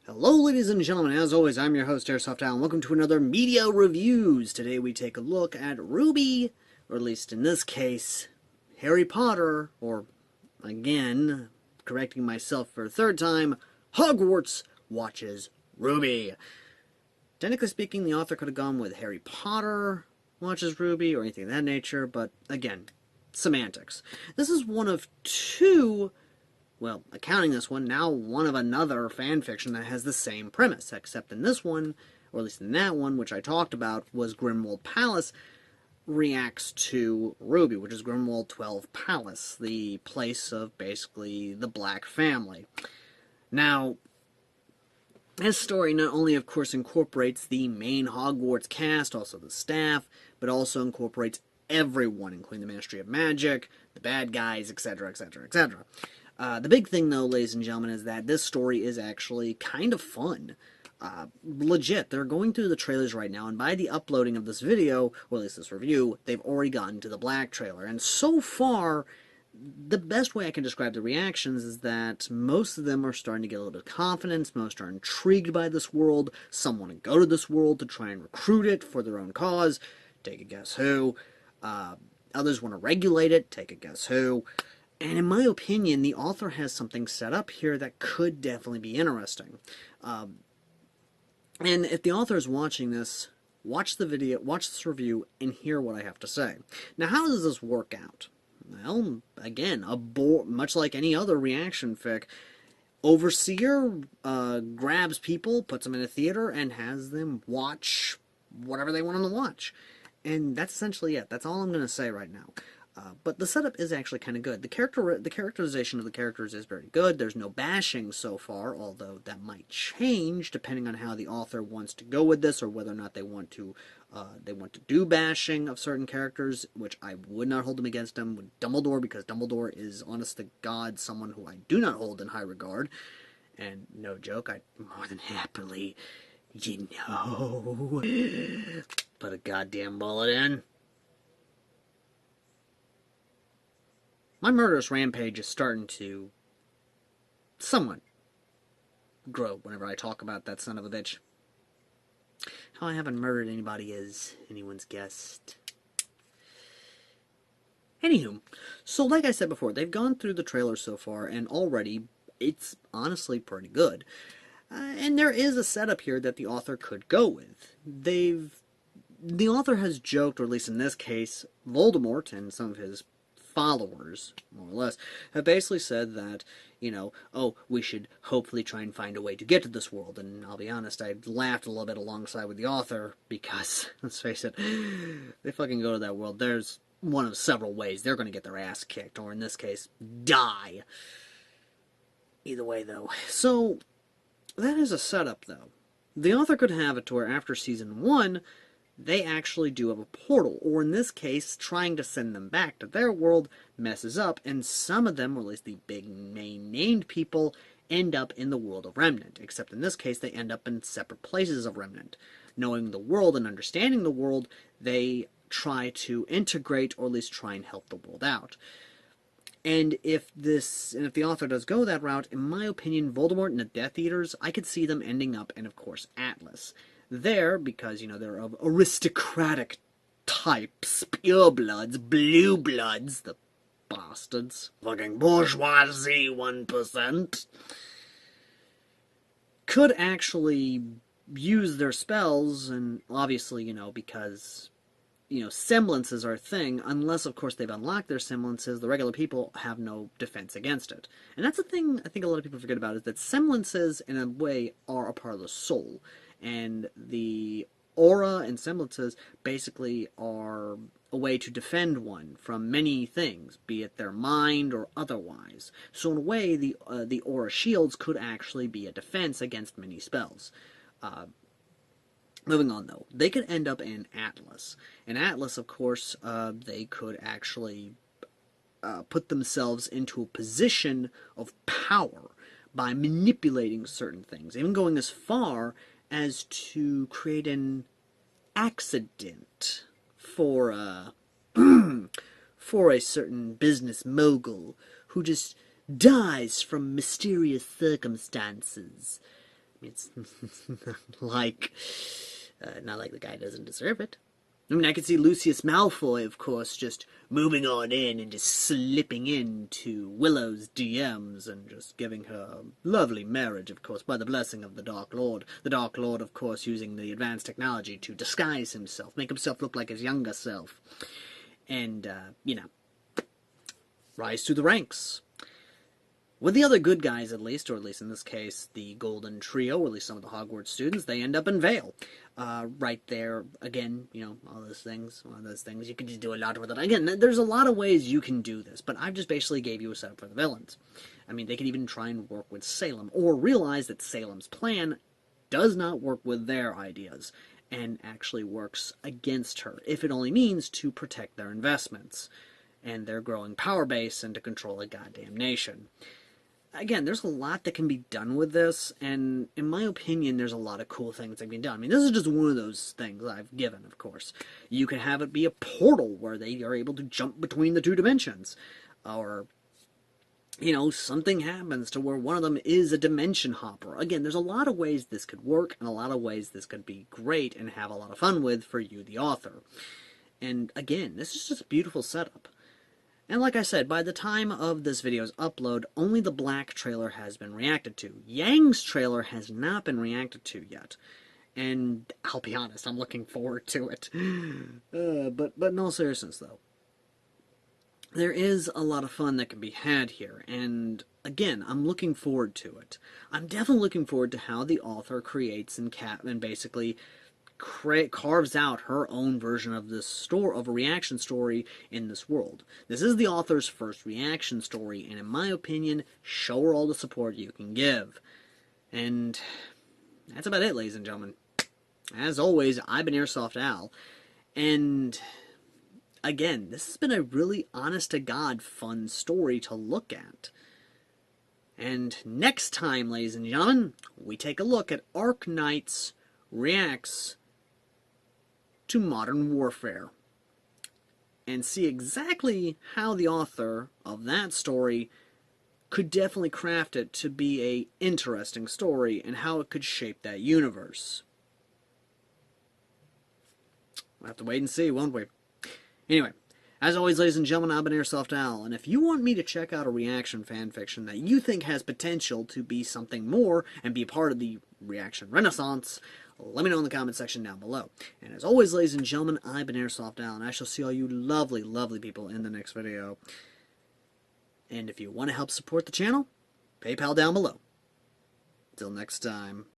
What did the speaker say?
Hello ladies and gentlemen, as always I'm your host Airsoft Al, and welcome to another Media Reviews. Today we take a look at RWBY, or at least in this case, Harry Potter, or again, correcting myself for a third time, Hogwarts Watches RWBY. Technically speaking, the author could have gone with Harry Potter Watches RWBY or anything of that nature, but again, semantics. This is one of two, well, accounting this one, now one of another fanfiction that has the same premise, except in this one, or at least in that one, which I talked about, was Grimmauld Palace, reacts to RWBY, which is Grimmauld 12 Palace, the place of basically the Black family. Now, this story not only, of course, incorporates the main Hogwarts cast, also the staff, but also incorporates everyone, including the Ministry of Magic, the bad guys, etc., etc., etc. The big thing, though, ladies and gentlemen, is that this story is actually kind of fun. Legit, they're going through the trailers right now, and by the uploading of this video, or at least this review, they've already gotten to the Black trailer. And so far, the best way I can describe the reactions is that most of them are starting to get a little bit of confidence, most are intrigued by this world, some want to go to this world to try and recruit it for their own cause, take a guess who, others want to regulate it, take a guess who. And in my opinion, the author has something set up here that could definitely be interesting. And if the author is watching this, watch the video, watch this review, and hear what I have to say. Now, how does this work out? Well, again, much like any other reaction fic, Overseer grabs people, puts them in a theater, and has them watch whatever they want them to watch. And that's essentially it. That's all I'm going to say right now. But the setup is actually kind of good. The characterization of the characters is very good. There's no bashing so far, although that might change depending on how the author wants to go with this, or whether or not they want to do bashing of certain characters, which I would not hold them against them with Dumbledore, because Dumbledore is, honest to God, someone who I do not hold in high regard. And no joke, I'd more than happily, put a goddamn bullet in. My murderous rampage is starting to somewhat grow whenever I talk about that son of a bitch. How I haven't murdered anybody is anyone's guess. Anywho, so like I said before, they've gone through the trailer so far, and already it's honestly pretty good. And there is a setup here that the author could go with. The author has joked, or at least in this case, Voldemort and some of his followers, more or less, have basically said that, oh, we should hopefully try and find a way to get to this world. And I'll be honest, I laughed a little bit alongside with the author, because, let's face it, they fucking go to that world. There's one of several ways they're going to get their ass kicked, or in this case, die. Either way, though. So, that is a setup, though. The author could have it to where after Season 1, they actually do have a portal, or in this case, trying to send them back to their world messes up, and some of them, or at least the big main named people, end up in the world of Remnant, except in this case, they end up in separate places of Remnant. Knowing the world and understanding the world, they try to integrate, or at least try and help the world out. And if the author does go that route, in my opinion, Voldemort and the Death Eaters, I could see them ending up in, of course, Atlas. There, because, they're of aristocratic types, purebloods, blue bloods, the bastards, fucking bourgeoisie 1%, could actually use their spells, and obviously, because, semblances are a thing, unless, of course, they've unlocked their semblances, the regular people have no defense against it. And that's the thing I think a lot of people forget about, is that semblances, in a way, are a part of the soul. And the aura and semblances basically are a way to defend one from many things, be it their mind or otherwise. So in a way, the aura shields could actually be a defense against many spells. Moving on, though, they could end up in Atlas. In Atlas, of course, they could actually put themselves into a position of power by manipulating certain things, even going as far as to create an accident for for a certain business mogul who just dies from mysterious circumstances. It's not like the guy doesn't deserve it. I mean, I could see Lucius Malfoy, of course, just moving on in and just slipping into Willow's DMs and just giving her a lovely marriage, of course, by the blessing of the Dark Lord. The Dark Lord, of course, using the advanced technology to disguise himself, make himself look like his younger self. And, rise through the ranks. With the other good guys, at least, or at least in this case, the Golden Trio, or at least some of the Hogwarts students, they end up in Vale. Right there, again, all those things, one of those things, you can just do a lot with it. Again, there's a lot of ways you can do this, but I've just basically gave you a setup for the villains. I mean, they could even try and work with Salem, or realize that Salem's plan does not work with their ideas, and actually works against her, if it only means to protect their investments, and their growing power base, and to control a goddamn nation. Again, there's a lot that can be done with this, and in my opinion, there's a lot of cool things that can be done. I mean, this is just one of those things I've given, of course. You can have it be a portal where they are able to jump between the two dimensions. Or, something happens to where one of them is a dimension hopper. Again, there's a lot of ways this could work, and a lot of ways this could be great and have a lot of fun with for you, the author. And again, this is just a beautiful setup. And like I said, by the time of this video's upload, only the Black trailer has been reacted to. Yang's trailer has not been reacted to yet. And I'll be honest, I'm looking forward to it. But in all seriousness, though, there is a lot of fun that can be had here. And again, I'm looking forward to it. I'm definitely looking forward to how the author creates and basically carves out her own version of this story, of a reaction story in this world. This is the author's first reaction story, and in my opinion, show her all the support you can give. And that's about it, ladies and gentlemen. As always, I've been Airsoft Al, and again, this has been a really honest-to-God fun story to look at. And next time, ladies and gentlemen, we take a look at Arknights reacts to Modern Warfare, and see exactly how the author of that story could definitely craft it to be a interesting story, and how it could shape that universe. We'll have to wait and see, won't we? Anyway, as always, ladies and gentlemen, I've been Airsoft Al, and if you want me to check out a reaction fanfiction that you think has potential to be something more and be a part of the reaction renaissance, let me know in the comment section down below. And as always, ladies and gentlemen, I've been Airsoft Al, and I shall see all you lovely, lovely people in the next video. And if you want to help support the channel, PayPal down below. Till next time.